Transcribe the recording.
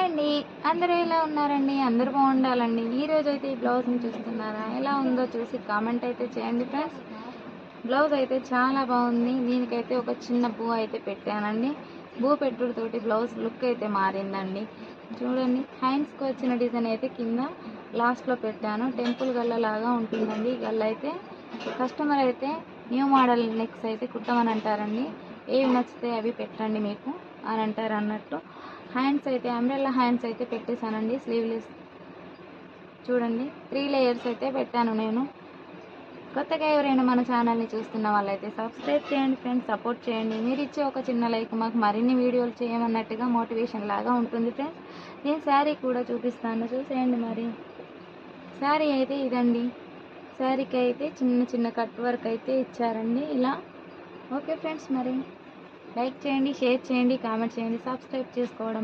Hi అండి, అందరూ ఎలా ఉన్నారండి? అందరూ బాగుండాలండి. ఈరోజు అయితే ఈ బ్లౌజ్ని చూస్తున్నారా, ఎలా ఉందో చూసి కామెంట్ అయితే చేయండి ఫ్రెండ్స్. బ్లౌజ్ అయితే చాలా బాగుంది. దీనికైతే ఒక చిన్న బూ అయితే పెట్టానండి. బూ పెట్టుడుతోటి బ్లౌజ్ లుక్ అయితే మారిందండి. చూడండి, హ్యాండ్స్కి వచ్చిన డిజైన్ అయితే కింద లాస్ట్లో పెట్టాను. టెంపుల్ గల్ల లాగా ఉంటుందండి. గల్ల అయితే కస్టమర్ అయితే న్యూ మోడల్ నెక్స్ అయితే కుట్టమని అంటారండి. ఏవి నచ్చితే అవి పెట్టండి మీకు అని అంటారు అన్నట్టు. హ్యాండ్స్ అయితే అంబ్రెల్లా హ్యాండ్స్ అయితే పెట్టేశానండి. స్లీవ్లెస్ చూడండి, 3 లేయర్స్ అయితే పెట్టాను నేను. కొత్తగా ఎవరైనా మన ఛానల్ని చూస్తున్న వాళ్ళైతే సబ్స్క్రైబ్ చేయండి ఫ్రెండ్స్, సపోర్ట్ చేయండి. మీరు ఇచ్చే ఒక చిన్న లైక్ మాకు మరిన్ని వీడియోలు చేయమన్నట్టుగా మోటివేషన్ లాగా ఉంటుంది ఫ్రెండ్స్. నేను శారీ కూడా చూపిస్తాను, చూసేయండి. మరి శారీ అయితే ఇదండి. శారీకి అయితే చిన్న చిన్న కట్ వర్క్ అయితే ఇచ్చారండి ఇలా. ఓకే ఫ్రెండ్స్, మరి లైక్ చేయండి, షేర్ చేయండి, కామెంట్ చేయండి, సబ్స్క్రైబ్ చేసుకోవడం